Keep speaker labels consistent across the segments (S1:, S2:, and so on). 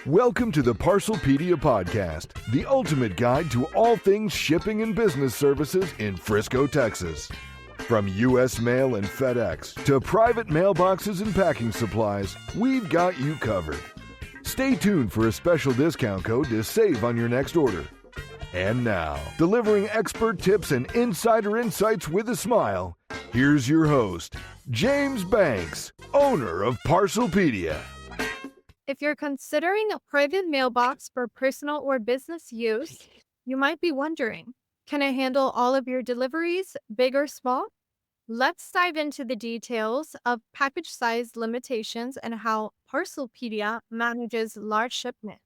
S1: Welcome to the ParcelPedia podcast, the ultimate guide to all things shipping and business services in Frisco, Texas. From U.S. Mail and FedEx to private mailboxes and packing supplies, we've got you covered. Stay tuned for a special discount code to save on your next order. And now, delivering expert tips and insider insights with a smile, here's your host, James Banks, owner of ParcelPedia.
S2: If you're considering a private mailbox for personal or business use, you might be wondering, can it handle all of your deliveries, big or small? Let's dive into the details of package size limitations and how ParcelPedia manages large shipment.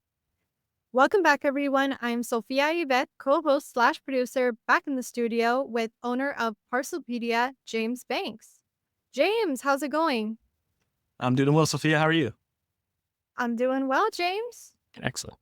S2: Welcome back, everyone. I'm Sophia Yvette, co-host / producer, back in the studio with owner of ParcelPedia, James Banks. James, how's it going?
S3: I'm doing well, Sophia. How are you?
S2: I'm doing well, James.
S3: Excellent.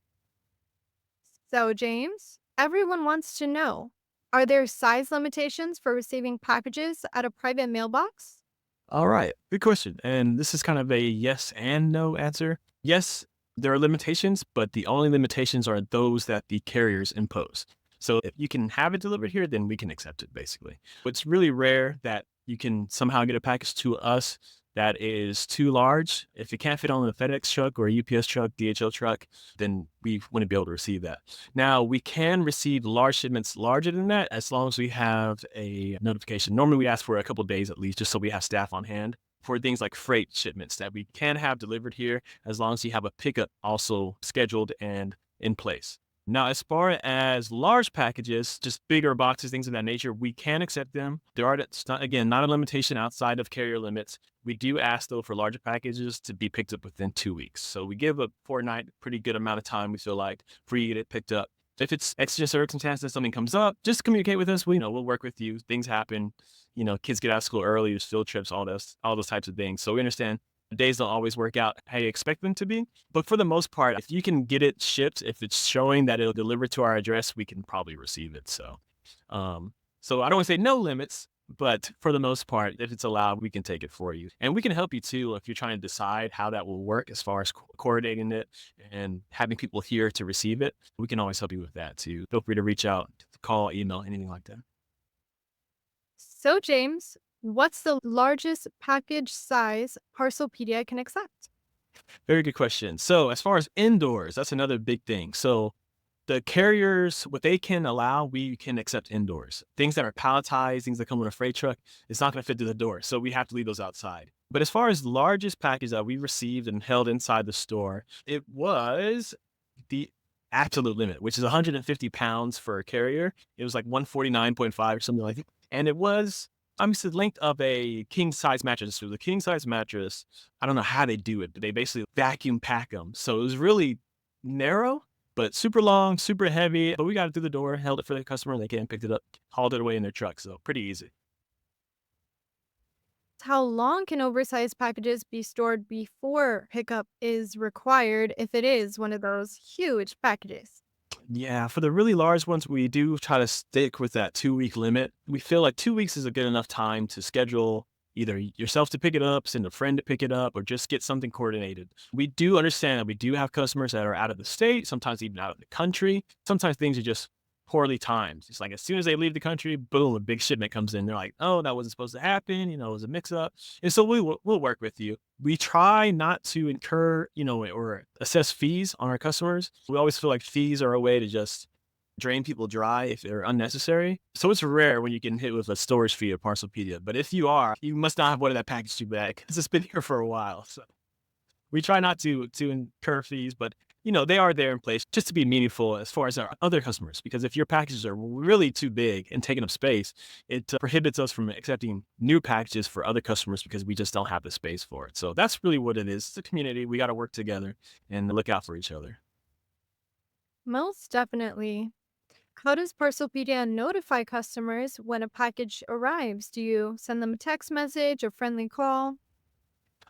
S2: So, James, everyone wants to know, are there size limitations for receiving packages at a private mailbox?
S3: All right. Good question. And this is kind of a yes and no answer. Yes, there are limitations, but the only limitations are those that the carriers impose. So if you can have it delivered here, then we can accept it, basically. It's really rare that you can somehow get a package to us that is too large. If it can't fit on a FedEx truck or a UPS truck, DHL truck, then we wouldn't be able to receive that. Now, we can receive large shipments larger than that as long as we have a notification. Normally, we ask for a couple of days at least, just so we have staff on hand for things like freight shipments that we can have delivered here as long as you have a pickup also scheduled and in place. Now, as far as large packages, just bigger boxes, things of that nature, we can accept them. It's not a limitation outside of carrier limits. We do ask, though, for larger packages to be picked up within 2 weeks. So we give a fortnight, pretty good amount of time, we feel like, for you to get it picked up. If it's extra circumstances, something comes up, just communicate with us. We'll work with you. Things happen. Kids get out of school early, there's field trips, all those types of things. So we understand. Days don't always work out how you expect them to be. But for the most part, if you can get it shipped, if it's showing that it'll deliver to our address, we can probably receive it. So I don't want to say no limits, but for the most part, if it's allowed, we can take it for you. And we can help you too if you're trying to decide how that will work as far as coordinating it and having people here to receive it. We can always help you with that too. Feel free to reach out, call, email, anything like that.
S2: So, James, what's the largest package size ParcelPedia can accept?
S3: Very good question. So as far as indoors, that's another big thing. So the carriers, what they can allow, we can accept indoors. Things that are palletized, things that come on a freight truck, it's not going to fit through the door. So we have to leave those outside. But as far as largest package that we received and held inside the store, it was the absolute limit, which is 150 pounds for a carrier. It was like 149.5 or something like that. And it was the length of a king size mattress. So the king size mattress, I don't know how they do it, but they basically vacuum pack them. So it was really narrow, but super long, super heavy. But we got it through the door, held it for the customer, and they came and picked it up, hauled it away in their truck. So pretty easy.
S2: How long can oversized packages be stored before pickup is required if it is one of those huge packages?
S3: Yeah, for the really large ones, we do try to stick with that 2-week limit. We feel like 2 weeks is a good enough time to schedule either yourself to pick it up, send a friend to pick it up, or just get something coordinated. We do understand that we do have customers that are out of the state, sometimes even out of the country. Sometimes things are just poorly timed. It's like as soon as they leave the country, boom, a big shipment comes in. They're like, oh, that wasn't supposed to happen. It was a mix up. And so we'll work with you. We try not to incur, or assess fees on our customers. We always feel like fees are a way to just drain people dry if they're unnecessary. So it's rare when you get hit with a storage fee at ParcelPedia. But if you are, you must not have wanted that package too bad because it's been here for a while. So we try not to incur fees, but they are there in place just to be meaningful as far as our other customers, because if your packages are really too big and taking up space, it prohibits us from accepting new packages for other customers because we just don't have the space for it. So that's really what it is. It's a community. We got to work together and look out for each other.
S2: Most definitely. How does ParcelPedia notify customers when a package arrives? Do you send them a text message, a friendly call?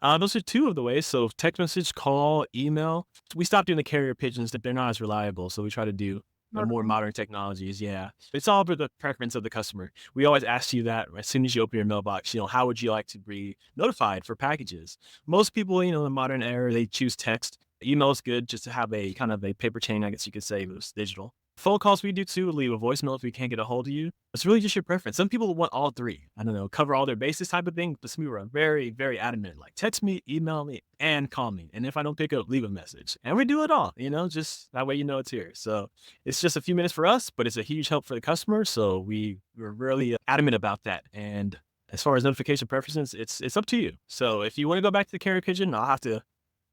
S3: Those are two of the ways. So text message, call, email. We stopped doing the carrier pigeons that they're not as reliable. So we try to do more modern technologies. Yeah. It's all for the preference of the customer. We always ask you that as soon as you open your mailbox, how would you like to be notified for packages? Most people, in the modern era, they choose text. Email is good just to have a kind of a paper chain, I guess you could say, it was digital. Phone calls we do too, leave a voicemail if we can't get a hold of you. It's really just your preference. Some people want all three. I don't know, cover all their bases type of thing. But some people are very, very adamant, like text me, email me, and call me. And if I don't pick up, leave a message. And we do it all, just that way it's here. So it's just a few minutes for us, but it's a huge help for the customer. So we're really adamant about that. And as far as notification preferences, it's up to you. So if you want to go back to the carrier pigeon, I'll have to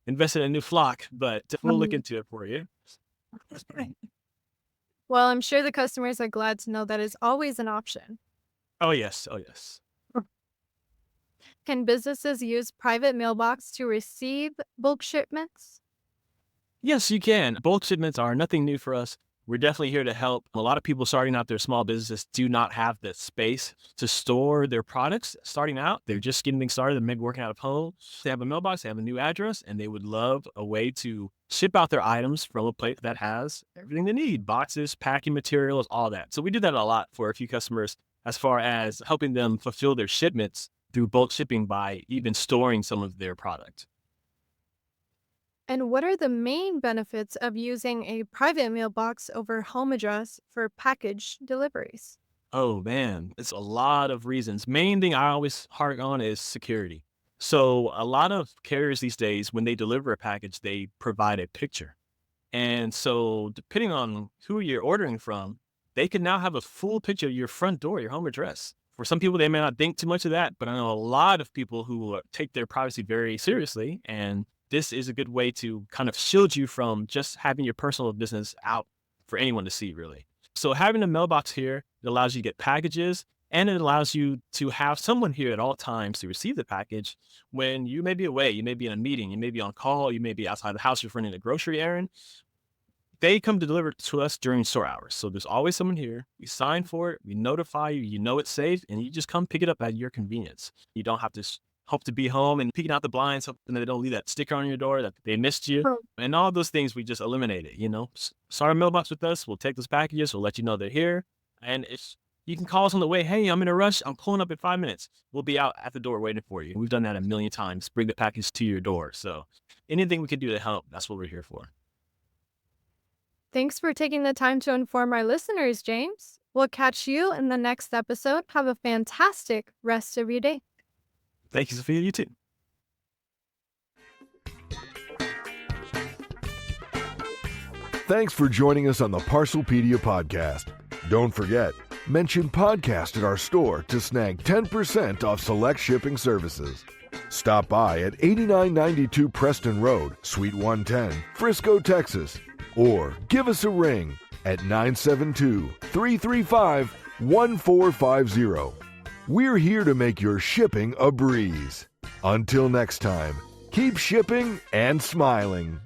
S3: invest in a new flock, but we'll look into it for you.
S2: Well, I'm sure the customers are glad to know that is always an option.
S3: Oh, yes. Oh, yes.
S2: Can businesses use private mailbox to receive bulk shipments?
S3: Yes, you can. Bulk shipments are nothing new for us. We're definitely here to help. A lot of people starting out their small businesses do not have the space to store their products starting out. They're just getting things started and maybe working out of home. They have a mailbox, they have a new address, and they would love a way to ship out their items from a place that has everything they need, boxes, packing materials, all that. So we do that a lot for a few customers as far as helping them fulfill their shipments through bulk shipping by even storing some of their product.
S2: And what are the main benefits of using a private mailbox over home address for package deliveries?
S3: Oh man, it's a lot of reasons. Main thing I always harp on is security. So a lot of carriers these days, when they deliver a package, they provide a picture. And so depending on who you're ordering from, they can now have a full picture of your front door, your home address. For some people, they may not think too much of that, but I know a lot of people who take their privacy very seriously, and this is a good way to kind of shield you from just having your personal business out for anyone to see, really. So having a mailbox here, it allows you to get packages, and it allows you to have someone here at all times to receive the package when you may be away, you may be in a meeting, you may be on call, you may be outside the house, you're running a grocery errand. They come to deliver to us during store hours. So there's always someone here. We sign for it, we notify you, you know it's safe, and you just come pick it up at your convenience. You don't have to hope to be home and peeking out the blinds, hoping that they don't leave that sticker on your door that they missed you. And all those things, we just eliminate it, Start a mailbox with us. We'll take those packages. We'll let you know they're here. And if you can call us on the way, hey, I'm in a rush. I'm pulling up in 5 minutes. We'll be out at the door waiting for you. We've done that a million times. Bring the package to your door. So anything we can do to help, that's what we're here for.
S2: Thanks for taking the time to inform our listeners, James. We'll catch you in the next episode. Have a fantastic rest of your day.
S3: Thank you, Sophia. You too.
S1: Thanks for joining us on the ParcelPedia podcast. Don't forget, mention podcast at our store to snag 10% off select shipping services. Stop by at 8992 Preston Road, Suite 110, Frisco, Texas, or give us a ring at 972-335-1450. We're here to make your shipping a breeze. Until next time, keep shipping and smiling.